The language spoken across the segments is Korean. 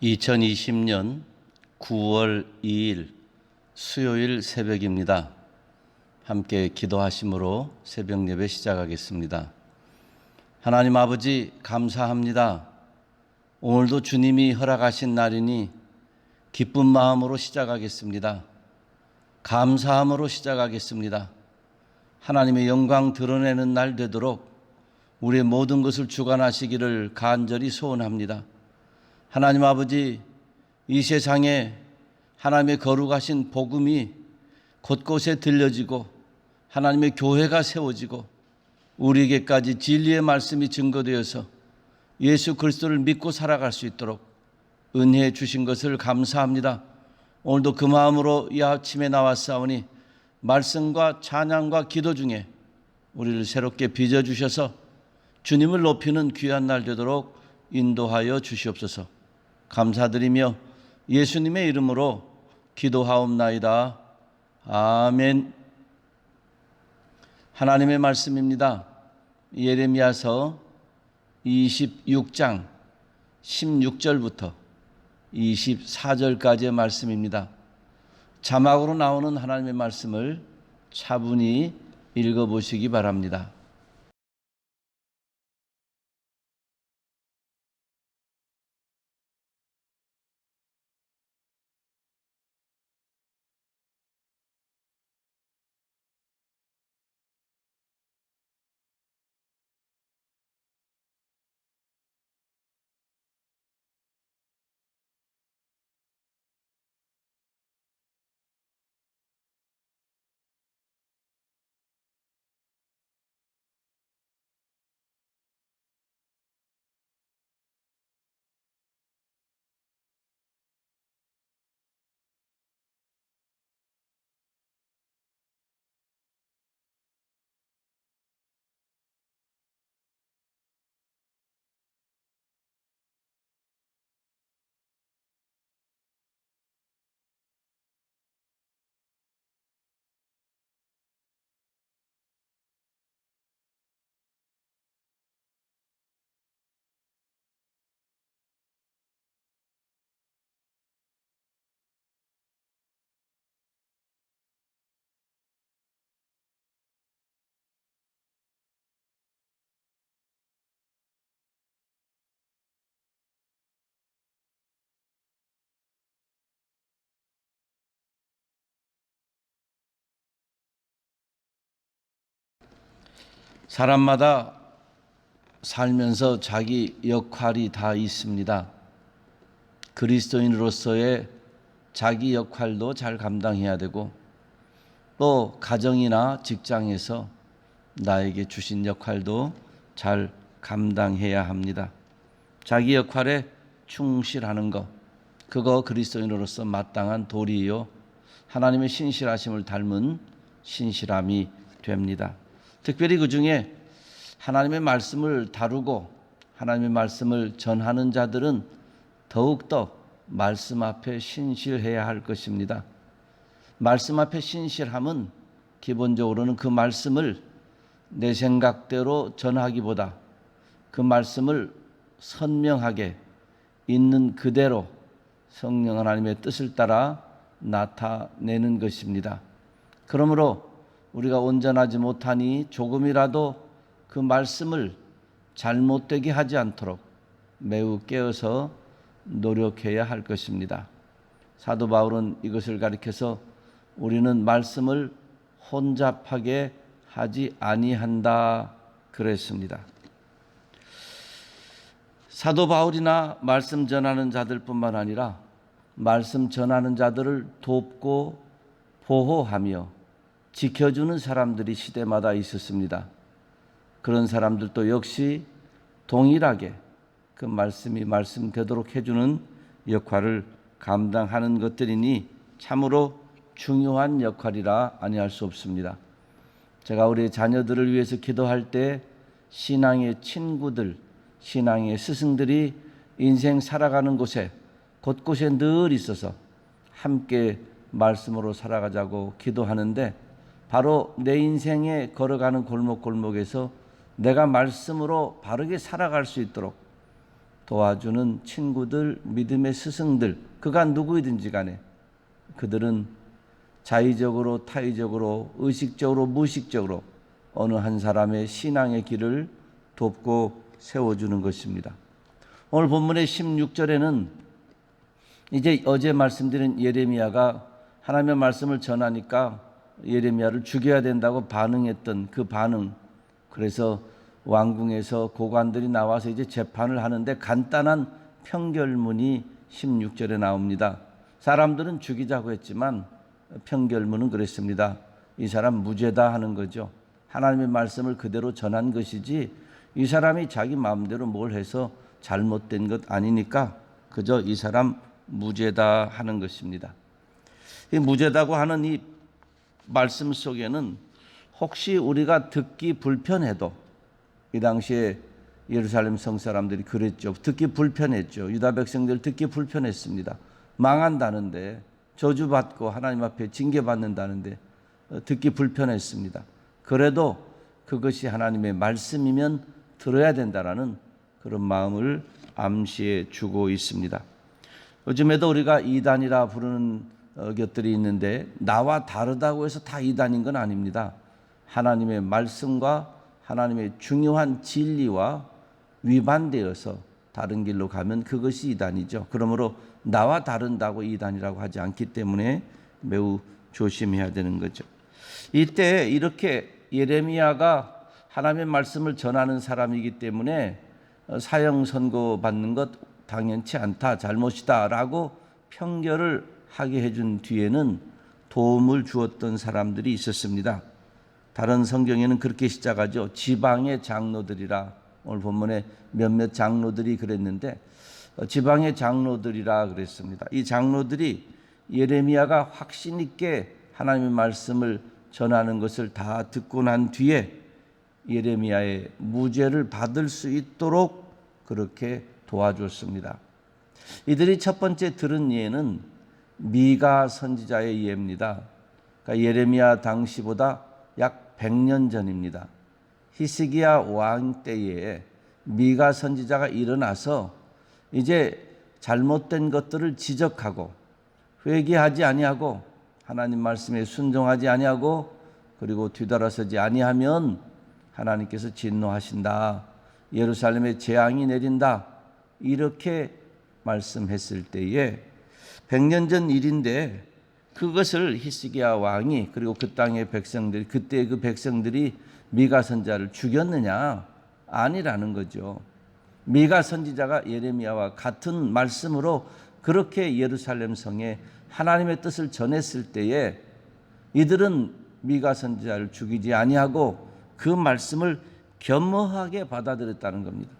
2020년 9월 2일 수요일 새벽입니다. 함께 기도하심으로 새벽 예배 시작하겠습니다. 하나님 아버지 감사합니다. 오늘도 주님이 허락하신 날이니 기쁜 마음으로 시작하겠습니다. 감사함으로 시작하겠습니다. 하나님의 영광 드러내는 날 되도록 우리의 모든 것을 주관하시기를 간절히 소원합니다. 하나님 아버지, 이 세상에 하나님의 거룩하신 복음이 곳곳에 들려지고 하나님의 교회가 세워지고 우리에게까지 진리의 말씀이 증거되어서 예수 그리스도를 믿고 살아갈 수 있도록 은혜해 주신 것을 감사합니다. 오늘도 그 마음으로 이 아침에 나왔사오니 말씀과 찬양과 기도 중에 우리를 새롭게 빚어주셔서 주님을 높이는 귀한 날 되도록 인도하여 주시옵소서. 감사드리며 예수님의 이름으로 기도하옵나이다. 아멘. 하나님의 말씀입니다. 예레미야서 26장 16절부터 24절까지의 말씀입니다. 자막으로 나오는 하나님의 말씀을 차분히 읽어보시기 바랍니다. 사람마다 살면서 자기 역할이 다 있습니다. 그리스도인으로서의 자기 역할도 잘 감당해야 되고 또 가정이나 직장에서 나에게 주신 역할도 잘 감당해야 합니다. 자기 역할에 충실하는 것, 그거 그리스도인으로서 마땅한 도리요 하나님의 신실하심을 닮은 신실함이 됩니다. 특별히 그 중에 하나님의 말씀을 다루고 하나님의 말씀을 전하는 자들은 더욱더 말씀 앞에 신실해야 할 것입니다. 말씀 앞에 신실함은 기본적으로는 그 말씀을 내 생각대로 전하기보다 그 말씀을 선명하게 있는 그대로 성령 하나님의 뜻을 따라 나타내는 것입니다. 그러므로 우리가 온전하지 못하니 조금이라도 그 말씀을 잘못되게 하지 않도록 매우 깨어서 노력해야 할 것입니다. 사도 바울은 이것을 가리켜서 우리는 말씀을 혼잡하게 하지 아니한다 그랬습니다. 사도 바울이나 말씀 전하는 자들뿐만 아니라 말씀 전하는 자들을 돕고 보호하며 지켜주는 사람들이 시대마다 있었습니다. 그런 사람들도 역시 동일하게 그 말씀이 말씀되도록 해주는 역할을 감당하는 것들이니 참으로 중요한 역할이라 아니할 수 없습니다. 제가 우리 자녀들을 위해서 기도할 때 신앙의 친구들, 신앙의 스승들이 인생 살아가는 곳에 곳곳에 늘 있어서 함께 말씀으로 살아가자고 기도하는데 바로 내 인생에 걸어가는 골목골목에서 내가 말씀으로 바르게 살아갈 수 있도록 도와주는 친구들, 믿음의 스승들, 그간 누구이든지 간에 그들은 자의적으로, 타의적으로, 의식적으로, 무의식적으로 어느 한 사람의 신앙의 길을 돕고 세워주는 것입니다. 오늘 본문의 16절에는 이제 어제 말씀드린 예레미야가 하나님의 말씀을 전하니까 예레미야를 죽여야 된다고 반응했던 그 반응, 그래서 왕궁에서 고관들이 나와서 이제 재판을 하는데 간단한 평결문이 16절에 나옵니다. 사람들은 죽이자고 했지만 평결문은 그랬습니다. 이 사람 무죄다 하는 거죠. 하나님의 말씀을 그대로 전한 것이지 이 사람이 자기 마음대로 뭘 해서 잘못된 것 아니니까 그저 이 사람 무죄다 하는 것입니다. 이 무죄다고 하는 이 말씀 속에는 혹시 우리가 듣기 불편해도, 이 당시에 예루살렘 성 사람들이 그랬죠. 듣기 불편했죠. 유다 백성들 듣기 불편했습니다. 망한다는데, 저주받고 하나님 앞에 징계받는다는데 듣기 불편했습니다. 그래도 그것이 하나님의 말씀이면 들어야 된다라는 그런 마음을 암시해 주고 있습니다. 요즘에도 우리가 이단이라 부르는 것들이 있는데 나와 다르다고 해서 다 이단인 건 아닙니다. 하나님의 말씀과 하나님의 중요한 진리와 위반되어서 다른 길로 가면 그것이 이단이죠. 그러므로 나와 다른다고 이단이라고 하지 않기 때문에 매우 조심해야 되는 거죠. 이때 이렇게 예레미야가 하나님의 말씀을 전하는 사람이기 때문에 사형 선고받는 것 당연치 않다, 잘못이다 라고 평결을 하게 해준 뒤에는 도움을 주었던 사람들이 있었습니다. 다른 성경에는 그렇게 시작하죠. 지방의 장로들이라. 오늘 본문에 몇몇 장로들이 그랬는데 지방의 장로들이라 그랬습니다. 이 장로들이 예레미야가 확신 있게 하나님의 말씀을 전하는 것을 다 듣고 난 뒤에 예레미야의 무죄를 받을 수 있도록 그렇게 도와줬습니다. 이들이 첫 번째 들은 예는 미가 선지자의 예입니다. 그러니까 예레미야 당시보다 약 100년 전입니다. 히스기야 왕 때에 미가 선지자가 일어나서 이제 잘못된 것들을 지적하고 회개하지 아니하고 하나님 말씀에 순종하지 아니하고 그리고 뒤돌아서지 아니하면 하나님께서 진노하신다, 예루살렘에 재앙이 내린다, 이렇게 말씀했을 때에 100년 전 일인데 그것을 히스기야 왕이 그리고 그 땅의 백성들이, 그때 그 백성들이 미가 선지자를 죽였느냐? 아니라는 거죠. 미가 선지자가 예레미야와 같은 말씀으로 그렇게 예루살렘 성에 하나님의 뜻을 전했을 때에 이들은 미가 선지자를 죽이지 아니하고 그 말씀을 겸허하게 받아들였다는 겁니다.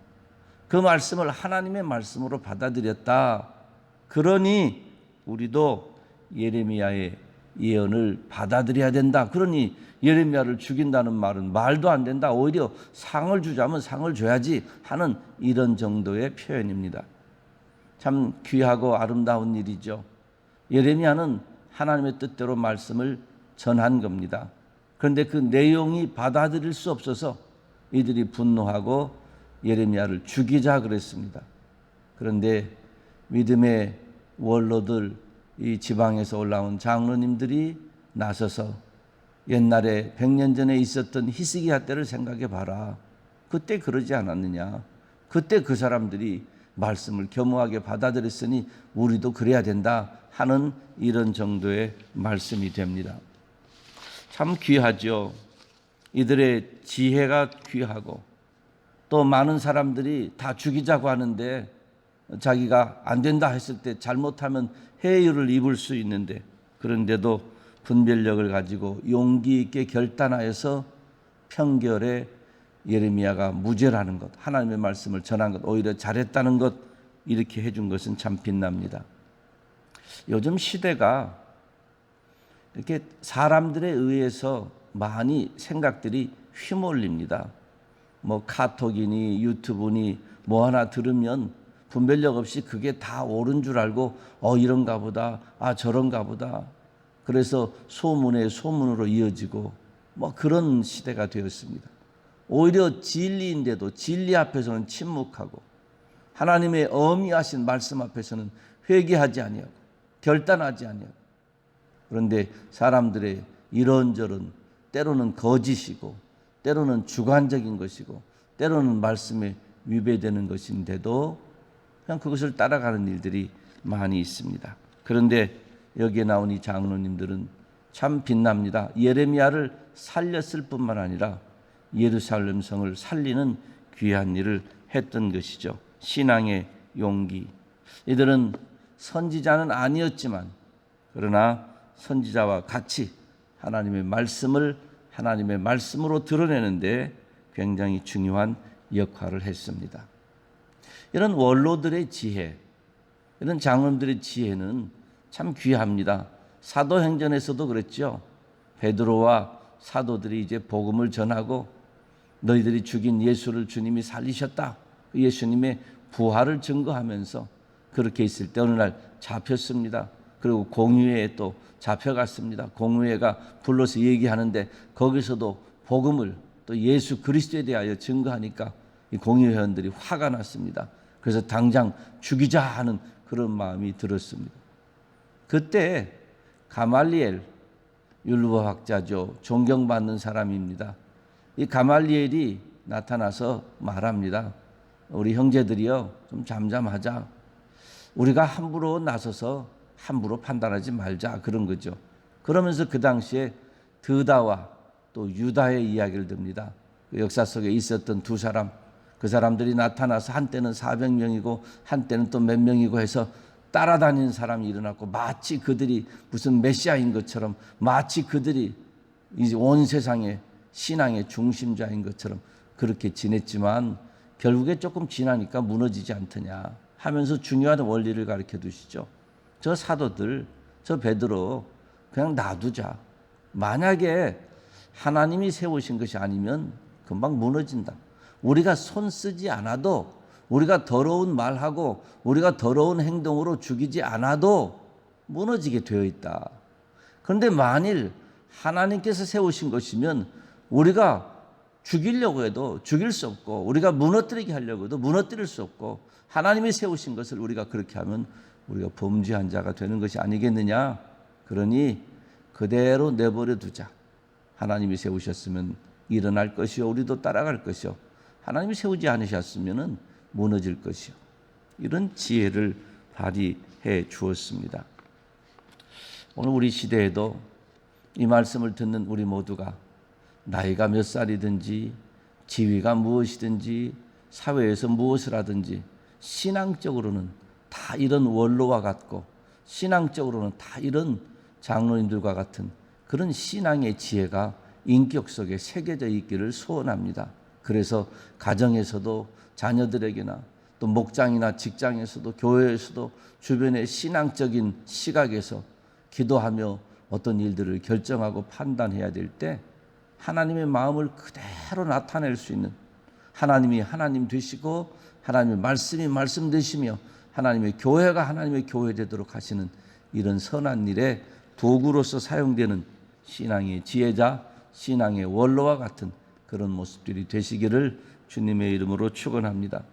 그 말씀을 하나님의 말씀으로 받아들였다. 그러니 우리도 예레미야의 예언을 받아들여야 된다. 그러니 예레미야를 죽인다는 말은 말도 안 된다. 오히려 상을 주자면 상을 줘야지 하는 이런 정도의 표현입니다. 참 귀하고 아름다운 일이죠. 예레미야는 하나님의 뜻대로 말씀을 전한 겁니다. 그런데 그 내용이 받아들일 수 없어서 이들이 분노하고 예레미야를 죽이자 그랬습니다. 그런데 믿음의 원로들, 이 지방에서 올라온 장로님들이 나서서 옛날에 100년 전에 있었던 히스기야 때를 생각해 봐라. 그때 그러지 않았느냐. 그때 그 사람들이 말씀을 겸허하게 받아들였으니 우리도 그래야 된다 하는 이런 정도의 말씀이 됩니다. 참 귀하죠. 이들의 지혜가 귀하고 또 많은 사람들이 다 죽이자고 하는데 자기가 안 된다 했을 때 잘못하면 해유를 입을 수 있는데 그런데도 분별력을 가지고 용기 있게 결단하여서 평결에 예레미야가 무죄라는 것, 하나님의 말씀을 전한 것, 오히려 잘했다는 것, 이렇게 해준 것은 참 빛납니다. 요즘 시대가 이렇게 사람들에 의해서 많이 생각들이 휘몰립니다. 뭐 카톡이니 유튜브니 뭐 하나 들으면 분별력 없이 그게 다 옳은 줄 알고 이런가 보다, 저런가 보다. 그래서 소문에 소문으로 이어지고 뭐 그런 시대가 되었습니다. 오히려 진리인데도 진리 앞에서는 침묵하고 하나님의 어미하신 말씀 앞에서는 회개하지 아니하고 결단하지 아니하고, 그런데 사람들의 이런저런 때로는 거짓이고 때로는 주관적인 것이고 때로는 말씀에 위배되는 것인데도 그냥 그것을 따라가는 일들이 많이 있습니다. 그런데 여기에 나온 이 장로님들은 참 빛납니다. 예레미야를 살렸을 뿐만 아니라 예루살렘 성을 살리는 귀한 일을 했던 것이죠. 신앙의 용기. 이들은 선지자는 아니었지만 그러나 선지자와 같이 하나님의 말씀을 하나님의 말씀으로 드러내는데 굉장히 중요한 역할을 했습니다. 이런 원로들의 지혜, 이런 장로들의 지혜는 참 귀합니다. 사도행전에서도 그랬죠. 베드로와 사도들이 이제 복음을 전하고 너희들이 죽인 예수를 주님이 살리셨다, 예수님의 부활을 증거하면서 그렇게 있을 때 어느 날 잡혔습니다. 그리고 공유회에 또 잡혀갔습니다. 공유회가 불러서 얘기하는데 거기서도 복음을 또 예수 그리스도에 대하여 증거하니까 이 공유회원들이 화가 났습니다. 그래서 당장 죽이자 하는 그런 마음이 들었습니다. 그때 가말리엘, 율법학자죠. 존경받는 사람입니다. 이 가말리엘이 나타나서 말합니다. 우리 형제들이요, 좀 잠잠하자. 우리가 함부로 나서서 함부로 판단하지 말자, 그런 거죠. 그러면서 그 당시에 드다와 또 유다의 이야기를 듭니다. 그 역사 속에 있었던 두 사람, 그 사람들이 나타나서 한때는 400명이고 한때는 또 몇 명이고 해서 따라다니는 사람이 일어났고, 마치 그들이 무슨 메시아인 것처럼, 마치 그들이 이제 온 세상의 신앙의 중심자인 것처럼 그렇게 지냈지만 결국에 조금 지나니까 무너지지 않더냐 하면서 중요한 원리를 가르쳐 두시죠. 저 사도들, 저 베드로 그냥 놔두자. 만약에 하나님이 세우신 것이 아니면 금방 무너진다. 우리가 손 쓰지 않아도, 우리가 더러운 말하고 우리가 더러운 행동으로 죽이지 않아도 무너지게 되어 있다. 그런데 만일 하나님께서 세우신 것이면 우리가 죽이려고 해도 죽일 수 없고, 우리가 무너뜨리게 하려고 해도 무너뜨릴 수 없고, 하나님이 세우신 것을 우리가 그렇게 하면 우리가 범죄한 자가 되는 것이 아니겠느냐. 그러니 그대로 내버려 두자. 하나님이 세우셨으면 일어날 것이요, 우리도 따라갈 것이요, 하나님이 세우지 않으셨으면 무너질 것이요. 이런 지혜를 발휘해 주었습니다. 오늘 우리 시대에도 이 말씀을 듣는 우리 모두가 나이가 몇 살이든지 지위가 무엇이든지 사회에서 무엇을 하든지 신앙적으로는 다 이런 원로와 같고, 신앙적으로는 다 이런 장로님들과 같은 그런 신앙의 지혜가 인격 속에 새겨져 있기를 소원합니다. 그래서 가정에서도 자녀들에게나 또 목장이나 직장에서도 교회에서도 주변의 신앙적인 시각에서 기도하며 어떤 일들을 결정하고 판단해야 될 때 하나님의 마음을 그대로 나타낼 수 있는, 하나님이 하나님 되시고 하나님의 말씀이 말씀 되시며 하나님의 교회가 하나님의 교회 되도록 하시는 이런 선한 일에 도구로서 사용되는 신앙의 지혜자, 신앙의 원로와 같은 그런 모습들이 되시기를 주님의 이름으로 축원합니다.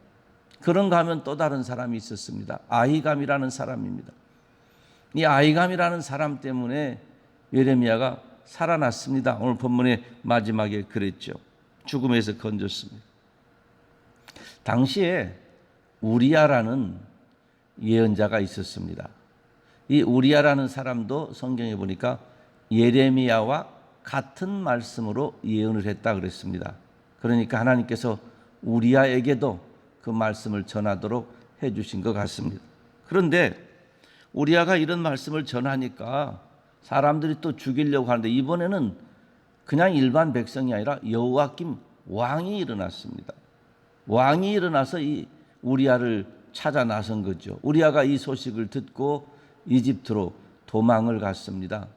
그런가 하면 또 다른 사람이 있었습니다. 아히감이라는 사람입니다. 이 아히감이라는 사람 때문에 예레미야가 살아났습니다. 오늘 본문의 마지막에 그랬죠. 죽음에서 건졌습니다. 당시에 우리야라는 예언자가 있었습니다. 이 우리야라는 사람도 성경에 보니까 예레미야와 같은 말씀으로 예언을 했다 그랬습니다. 그러니까 하나님께서 우리야에게도 그 말씀을 전하도록 해주신 것 같습니다. 그런데 우리야가 이런 말씀을 전하니까 사람들이 또 죽이려고 하는데, 이번에는 그냥 일반 백성이 아니라 여호야김 왕이 일어났습니다. 왕이 일어나서 이 우리야를 찾아 나선 거죠. 우리야가 이 소식을 듣고 이집트로 도망을 갔습니다.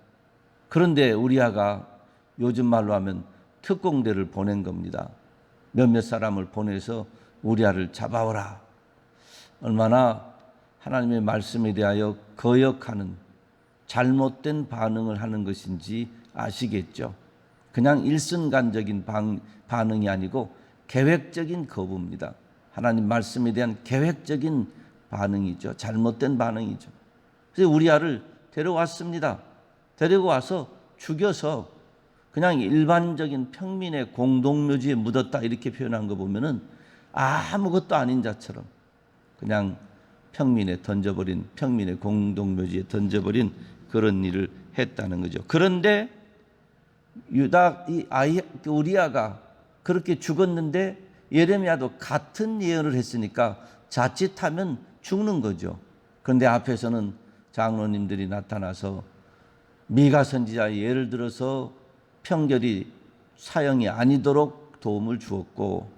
그런데 우리야가 요즘 말로 하면 특공대를 보낸 겁니다. 몇몇 사람을 보내서 우리야를 잡아오라. 얼마나 하나님의 말씀에 대하여 거역하는 잘못된 반응을 하는 것인지 아시겠죠? 그냥 일순간적인 반응이 아니고 계획적인 거부입니다. 하나님 말씀에 대한 계획적인 반응이죠. 잘못된 반응이죠. 그래서 우리아를 데려왔습니다. 데리고 와서 죽여서 그냥 일반적인 평민의 공동묘지에 묻었다 이렇게 표현한 거 보면은 아무것도 아닌 자처럼 그냥 평민의 공동묘지에 던져버린 그런 일을 했다는 거죠. 그런데 우리아가 그렇게 죽었는데 예레미야도 같은 예언을 했으니까 자칫하면 죽는 거죠. 그런데 앞에서는 장로님들이 나타나서 미가 선지자의 예를 들어서 편결이 사형이 아니도록 도움을 주었고,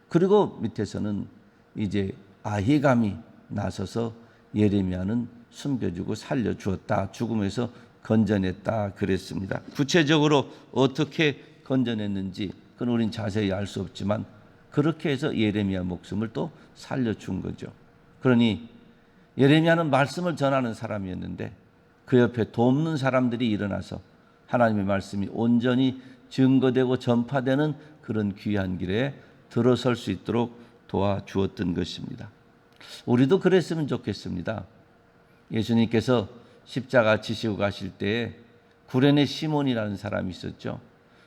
그리고 밑에서는 이제 아히감이 나서서 예레미야는 숨겨주고 살려주었다. 죽음에서 건져냈다 그랬습니다. 구체적으로 어떻게 건져냈는지 그건 우린 자세히 알 수 없지만 그렇게 해서 예레미야 목숨을 또 살려준 거죠. 그러니 예레미야는 말씀을 전하는 사람이었는데 그 옆에 돕는 사람들이 일어나서 하나님의 말씀이 온전히 증거되고 전파되는 그런 귀한 길에 들어설 수 있도록 도와주었던 것입니다. 우리도 그랬으면 좋겠습니다. 예수님께서 십자가 지시고 가실 때에 구레네 시몬이라는 사람이 있었죠.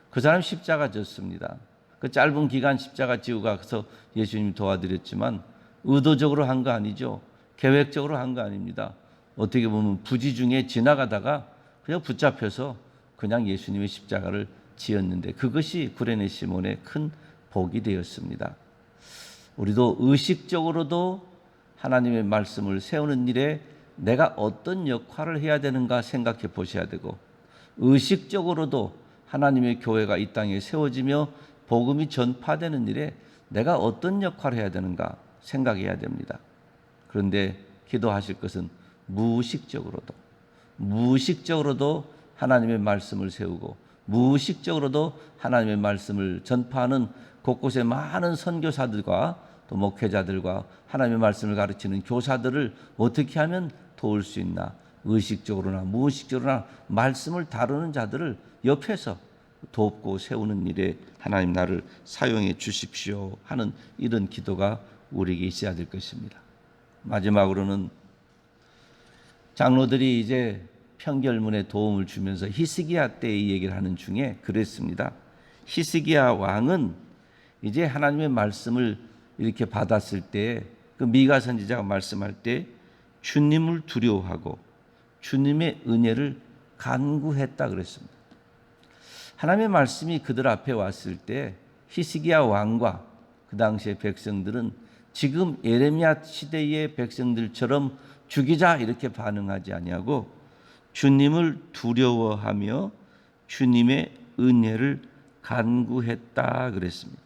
그 사람 십자가 졌습니다. 그 짧은 기간 십자가 지고 가서 예수님이 도와드렸지만 의도적으로 한 거 아니죠. 계획적으로 한 거 아닙니다. 어떻게 보면 부지 중에 지나가다가 그냥 붙잡혀서 그냥 예수님의 십자가를 지었는데 그것이 구레네 시몬의 큰 복이 되었습니다. 우리도 의식적으로도 하나님의 말씀을 세우는 일에 내가 어떤 역할을 해야 되는가 생각해 보셔야 되고, 의식적으로도 하나님의 교회가 이 땅에 세워지며 복음이 전파되는 일에 내가 어떤 역할을 해야 되는가 생각해야 됩니다. 그런데 기도하실 것은 무의식적으로도 하나님의 말씀을 세우고 무의식적으로도 하나님의 말씀을 전파하는 곳곳에 많은 선교사들과 또 목회자들과 하나님의 말씀을 가르치는 교사들을 어떻게 하면 도울 수 있나, 의식적으로나 무의식적으로나 말씀을 다루는 자들을 옆에서 돕고 세우는 일에 하나님 나를 사용해 주십시오 하는 이런 기도가 우리에게 있어야 될 것입니다. 마지막으로는 장로들이 이제 편결문에 도움을 주면서 히스기야 때의 얘기를 하는 중에 그랬습니다. 히스기야 왕은 이제 하나님의 말씀을 이렇게 받았을 때 그 미가 선지자가 말씀할 때 주님을 두려워하고 주님의 은혜를 간구했다 그랬습니다. 하나님의 말씀이 그들 앞에 왔을 때 히스기야 왕과 그 당시의 백성들은 지금 예레미야 시대의 백성들처럼 죽이자 이렇게 반응하지 아니하고 주님을 두려워하며 주님의 은혜를 간구했다 그랬습니다.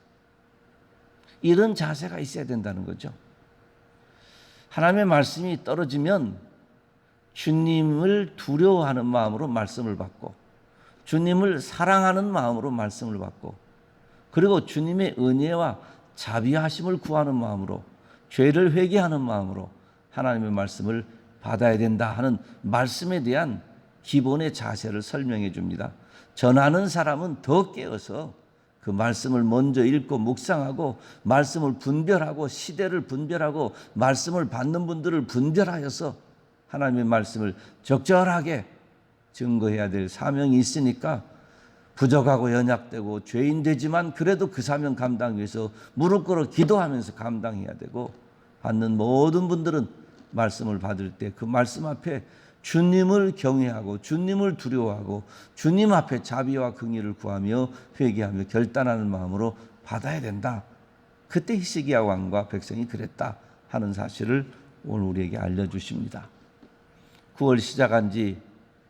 이런 자세가 있어야 된다는 거죠. 하나님의 말씀이 떨어지면 주님을 두려워하는 마음으로 말씀을 받고 주님을 사랑하는 마음으로 말씀을 받고 그리고 주님의 은혜와 자비하심을 구하는 마음으로 죄를 회개하는 마음으로 하나님의 말씀을 받아야 된다 하는 말씀에 대한 기본의 자세를 설명해 줍니다. 전하는 사람은 더 깨어서 그 말씀을 먼저 읽고 묵상하고 말씀을 분별하고 시대를 분별하고 말씀을 받는 분들을 분별하여서 하나님의 말씀을 적절하게 증거해야 될 사명이 있으니까 부족하고 연약되고 죄인 되지만 그래도 그 사명 감당 위해서 무릎 꿇어 기도하면서 감당해야 되고, 받는 모든 분들은 말씀을 받을 때 그 말씀 앞에 주님을 경외하고 주님을 두려워하고 주님 앞에 자비와 긍휼을 구하며 회개하며 결단하는 마음으로 받아야 된다. 그때 히스기야 왕과 백성이 그랬다 하는 사실을 오늘 우리에게 알려주십니다. 9월 시작한 지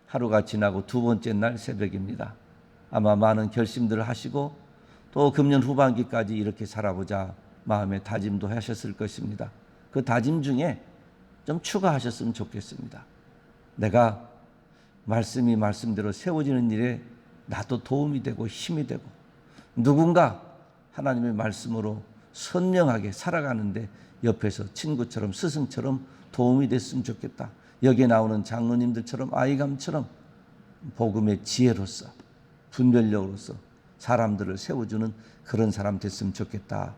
하루가 지나고 두 번째 날 새벽입니다. 아마 많은 결심들을 하시고 또 금년 후반기까지 이렇게 살아보자 마음의 다짐도 하셨을 것입니다. 그 다짐 중에 좀 추가하셨으면 좋겠습니다. 내가 말씀이 말씀대로 세워지는 일에 나도 도움이 되고 힘이 되고 누군가 하나님의 말씀으로 선명하게 살아가는데 옆에서 친구처럼 스승처럼 도움이 됐으면 좋겠다. 여기에 나오는 장로님들처럼 아이감처럼 복음의 지혜로서 분별력으로서 사람들을 세워주는 그런 사람 됐으면 좋겠다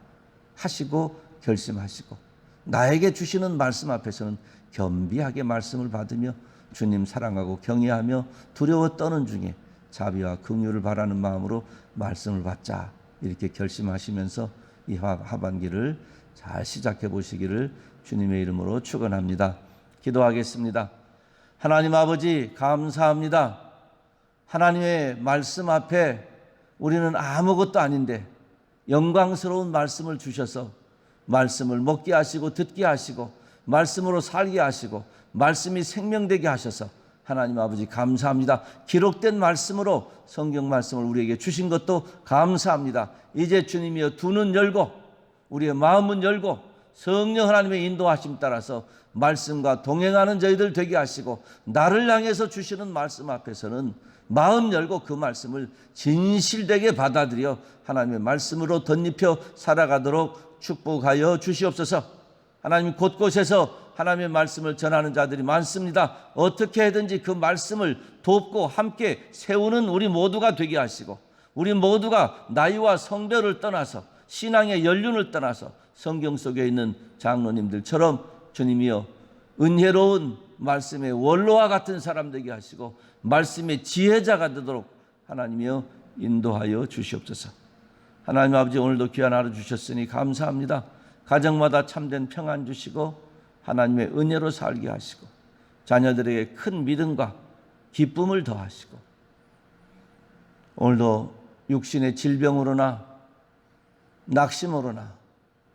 하시고 결심하시고 나에게 주시는 말씀 앞에서는 겸비하게 말씀을 받으며 주님 사랑하고 경외하며 두려워 떠는 중에 자비와 긍휼을 바라는 마음으로 말씀을 받자, 이렇게 결심하시면서 이 하반기를 잘 시작해 보시기를 주님의 이름으로 축원합니다. 기도하겠습니다. 하나님 아버지, 감사합니다. 하나님의 말씀 앞에 우리는 아무것도 아닌데 영광스러운 말씀을 주셔서 말씀을 먹게 하시고 듣게 하시고 말씀으로 살게 하시고 말씀이 생명되게 하셔서 하나님 아버지 감사합니다. 기록된 말씀으로 성경 말씀을 우리에게 주신 것도 감사합니다. 이제 주님이여 두 눈 열고 우리의 마음은 열고 성령 하나님의 인도하심 따라서 말씀과 동행하는 저희들 되게 하시고 나를 향해서 주시는 말씀 앞에서는 마음 열고 그 말씀을 진실되게 받아들여 하나님의 말씀으로 덧입혀 살아가도록 축복하여 주시옵소서. 하나님 곳곳에서 하나님의 말씀을 전하는 자들이 많습니다. 어떻게 해든지 그 말씀을 돕고 함께 세우는 우리 모두가 되게 하시고 우리 모두가 나이와 성별을 떠나서 신앙의 연륜을 떠나서 성경 속에 있는 장로님들처럼 주님이여 은혜로운 말씀의 원로와 같은 사람 되게 하시고 말씀의 지혜자가 되도록 하나님이여 인도하여 주시옵소서. 하나님 아버지, 오늘도 귀한 하루 주셨으니 감사합니다. 가정마다 참된 평안 주시고 하나님의 은혜로 살게 하시고 자녀들에게 큰 믿음과 기쁨을 더하시고 오늘도 육신의 질병으로나 낙심으로나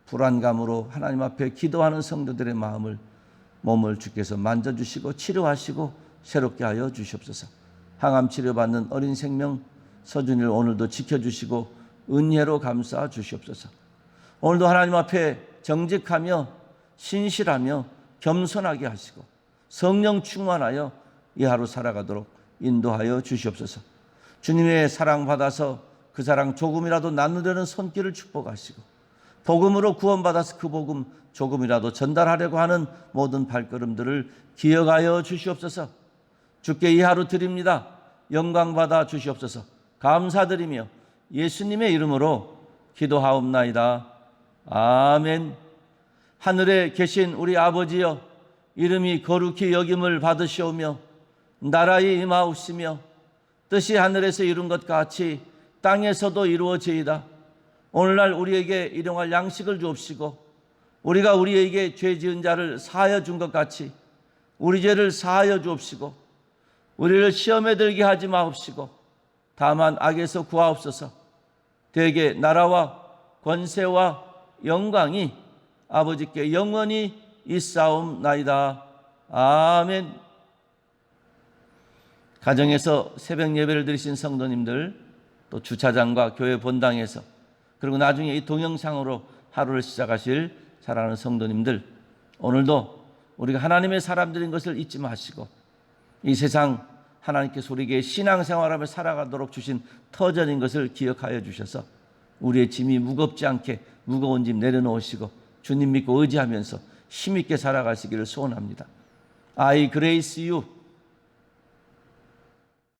불안감으로 하나님 앞에 기도하는 성도들의 몸을 주께서 만져주시고 치료하시고 새롭게 하여 주시옵소서. 항암 치료받는 어린 생명 서준이를 오늘도 지켜주시고 은혜로 감싸 주시옵소서. 오늘도 하나님 앞에 정직하며 신실하며 겸손하게 하시고 성령 충만하여 이 하루 살아가도록 인도하여 주시옵소서. 주님의 사랑받아서 그 사랑 조금이라도 나누려는 손길을 축복하시고 복음으로 구원받아서 그 복음 조금이라도 전달하려고 하는 모든 발걸음들을 기억하여 주시옵소서. 주께 이 하루 드립니다. 영광받아 주시옵소서. 감사드리며 예수님의 이름으로 기도하옵나이다. 아멘. 하늘에 계신 우리 아버지여, 이름이 거룩히 여김을 받으시오며 나라의 임하옵시며 뜻이 하늘에서 이룬 것 같이 땅에서도 이루어지이다. 오늘날 우리에게 일용할 양식을 주옵시고 우리가 우리에게 죄 지은 자를 사하여 준 것 같이 우리 죄를 사하여 주옵시고 우리를 시험에 들게 하지 마옵시고 다만 악에서 구하옵소서. 대개 나라와 권세와 영광이 아버지께 영원히 있사옵나이다. 아멘. 가정에서 새벽 예배를 드리신 성도님들, 또 주차장과 교회 본당에서, 그리고 나중에 이 동영상으로 하루를 시작하실 사랑하는 성도님들, 오늘도 우리가 하나님의 사람들인 것을 잊지 마시고 이 세상 하나님께서 우리에게 신앙생활하며 살아가도록 주신 터전인 것을 기억하여 주셔서 우리의 짐이 무겁지 않게 무거운 짐 내려놓으시고 주님 믿고 의지하면서 힘있게 살아가시기를 소원합니다. I grace you.